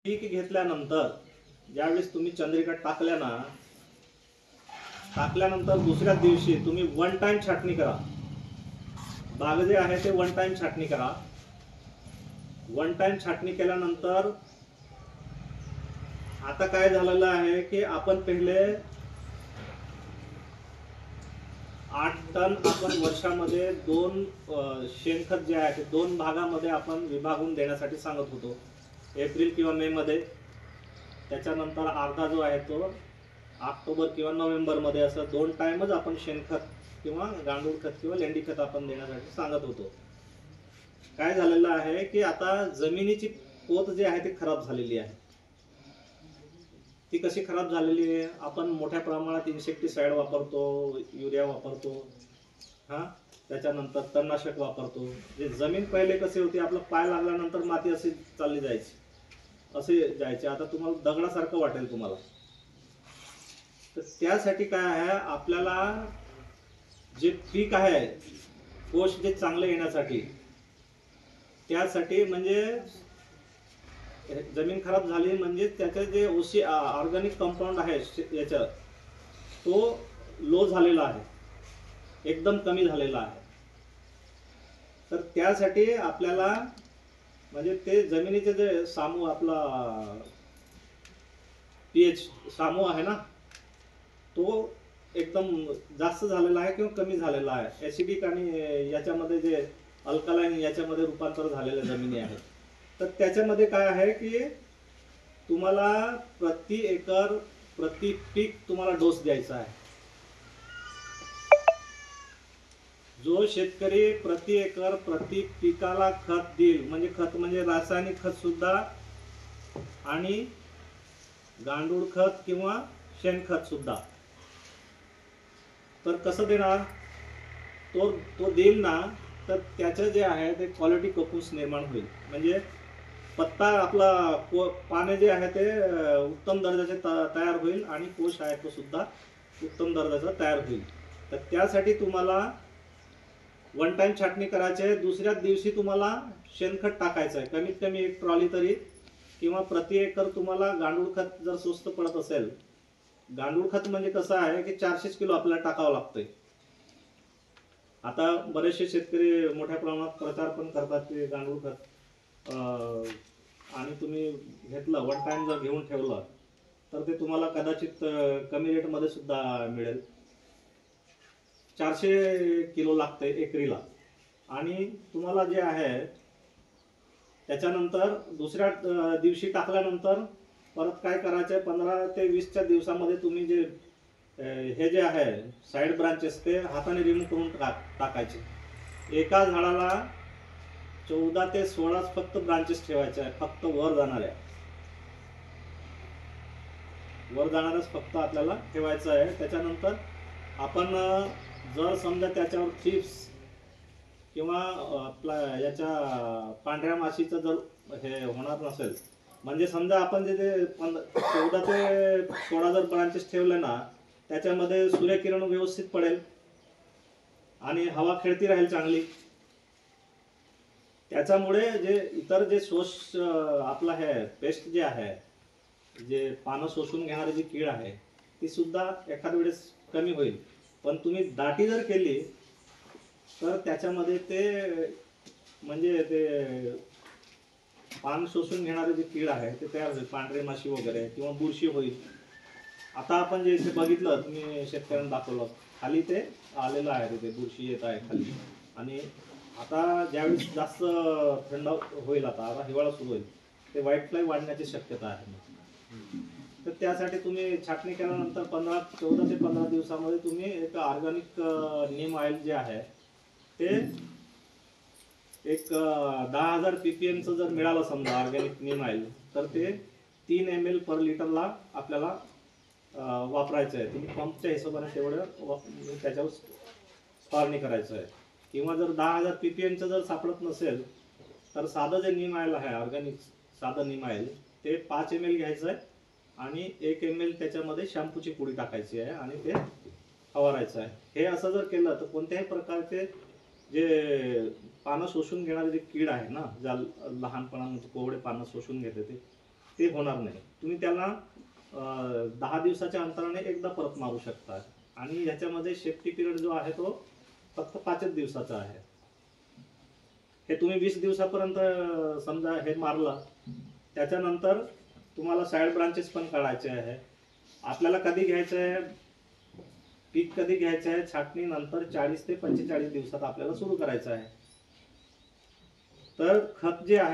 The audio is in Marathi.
पीक घेतल्यानंतर ज्यावेळेस तुम्ही चंद्रिका टाकल्यानंतर दुसऱ्या दिवशी तुम्ही वन टाइम छाटणी करा. बाग जे आहे ते वन टाइम छाटणी करा. वन टाइम छाटणी केल्यानंतर आता काय झालेलं आहे की आपण पहिले 8 टन आपण वर्षामध्ये 2 शेणखत जे आहे ते 2 भागामध्ये आपण विभागून देण्यासाठी सांगत होतो, एप्रिल किंवा मे मध्ये. त्याच्यानंतर अर्धा जो आहे तो ऑक्टोबर किंवा नोव्हेंबर मध्ये, असं 2 टाइमच आपण शेणखत किंवा गांडूळ खत किंवा लेंडी खत आपण देण्यासाठी सांगत होतो. काय झालेलं आहे की आता जमिनीची पोत जी आहे ती खराब झालेली आहे. ती कशी खराब झालेली आहे? आपण मोठ्या प्रमाणात इन्सेक्टिसाइड वापरतो, युरिया वापरतो, त्याच्यानंतर तणनाशक वापरतो. जे जमीन पहिले कशी होती, आपला पाय लागल्यानंतर माती अशी चालली जायची, असे जायचे. आता तुम्हाला दगडासारखं वाटेल तुम्हाला. तर त्यासाठी काय आहे, आपल्याला जे पीक आहे कोश जे चांगले येण्यासाठी, त्यासाठी म्हणजे जमीन खराब झाली म्हणजे त्याचे जे ओसी ऑर्गॅनिक कंपाऊंड आहे याचा तो लो झालेला आहे, एकदम कमी झालेला आहे. तर त्यासाठी आपल्याला म्हणजे ते जमिनीचे जे सामू आपला पीएच सामू आहे ना, तो एकदम जास्त झालेला आहे किंवा कमी झालेला आहे. ऍसिडिक आणि याच्यामध्ये जे अल्कलाइन याच्यामध्ये रूपांतर झालेल्या जमिनी आहेत. तर त्याच्यामध्ये काय आहे की तुम्हाला प्रति एकर प्रति पीक तुम्हाला डोस द्यायचा आहे. जो शेतकरी प्रति एकर प्रति पिकाला खत देईल, म्हणजे खत म्हणजे रासायनिक खत सुद्धा आणि गांडूळ खत किंवा शेणखत सुद्धा, तर कसं देणार? तो देईल ना, तर त्याचं जे आहे ते क्वालिटी कपूस निर्माण होईल. म्हणजे पत्ता आपला पाने जे आहे ते उत्तम दर्जाचे तयार होईल आणि कोश आहे तो सुद्धा उत्तम दर्जाचा तयार होईल. तर त्यासाठी तुम्हाला वन टाइम छाटणी करायची आहे. दुसऱ्या दिवशी तुम्हाला शेणखत टाकायचं आहे, कमीत कमी 1 ट्रॉली तरी, किंवा प्रति एकर तुम्हाला गांडूळ खत जर स्वस्त पडत असेल. गांडूळ खत म्हणजे कसं आहे की 400 किलो आपल्याला टाकावं लागतंय. आता बरेचसे शेतकरी मोठ्या प्रमाणात प्रचार पण करतात ते गांडूळ खत, आणि तुम्ही घेतलं वन टाइम जर घेऊन ठेवलं तर ते तुम्हाला कदाचित कमी रेटमध्ये सुद्धा मिळेल. 400 किलो लागतंय एकरीला. आणि तुम्हाला जे आहे त्याच्यानंतर दुसऱ्या दिवशी टाकल्यानंतर परत काय करायचं, 15 ते 20च्या दिवसामध्ये तुम्ही जे हे जे आहे साईड ब्रांचेस ते हाताने रिमूव्ह करून टाकायचे. एका झाडाला 14 ते 16 फक्त ब्रांचेस ठेवायचे आहे, फक्त वर जाणाऱ्याच फक्त आपल्याला ठेवायचं आहे. त्याच्यानंतर आपण जर समजा त्याच्यावर थ्रिप्स किंवा आपला याच्या पांढऱ्या माशीचं जर हे होणार नसेल, म्हणजे समजा आपण जे 14 ते 16 जर ब्रांचेस ठेवले ना, त्याच्यामध्ये सूर्यकिरण व्यवस्थित पडेल आणि हवा खेळती राहील चांगली. त्याच्यामुळे जे इतर जे आपला हे पेस्ट जे आहे, जे पानं शोषून घेणारी जी कीड आहे, ती सुद्धा एखाद वेळेस कमी होईल. पण तुम्ही दाटी जर केली तर त्याच्यामध्ये ते म्हणजे ते पान शोषून घेणारे जे कीड आहे ते तयार होईल, पांढरे माशी वगैरे किंवा बुरशी होईल. आता आपण जे इथे बघितलं, तुम्ही शेतकऱ्यांना दाखवलं, खाली ते आलेलं आहे, तिथे बुरशी येत आहे खाली. आणि आता ज्यावेळेस जास्त थंड होईल, आता हिवाळा सुरू होईल, ते व्हाईट फ्लाय वाढण्याची शक्यता आहे. तर त्यासाठी तुम्ही छाटणी केल्यानंतर 14 ते 15 दिवसामध्ये तुम्ही एक ऑर्गॅनिक नीम ऑइल जे आहे ते एक 10,000 ppm जर मिळालं समजा ऑर्गॅनिक नीम ऑइल, तर ते 3 ml पर लिटरला आपल्याला वापरायचं आहे. तुम्ही पंपच्या हिशोबाने तेवढं त्याच्यावर फवारणी करायचं आहे. किंवा जर 10,000 ppm जर सापडत नसेल तर साधं जे नीम ऑइल आहे, ऑर्गॅनिक साधं नीम ऑइल, ते 5 ml घ्यायचं आहे आणि 1 ml त्याच्यामध्ये शॅम्पूची पुडी टाकायची आहे आणि ते फवारायचं आहे. हे असं जर केलं तर कोणत्याही प्रकारचे जे पानं शोषून घेणारे जे कीड आहे ना, ज्या लहानपणामध्ये कोवडे पानं शोषून घेते, ते होणार नाही. तुम्ही त्याला 10 दिवसाच्या अंतराने एकदा परत मारू शकता. आणि ह्याच्यामध्ये सेफ्टी पिरियड जो आहे तो फक्त 5च दिवसाचा आहे. हे तुम्ही 20 दिवसापर्यंत समजा हे मारलं, त्याच्यानंतर तुम्हाला साईड ब्रांचेस पण काढायचे आहे. आपल्याला कधी घ्यायचं आहे, पीक कधी घ्यायचं आहे, छाटणी नंतर 40 ते 45 दिवसात आपल्याला सुरू करायचं आहे. तर खत जे आहे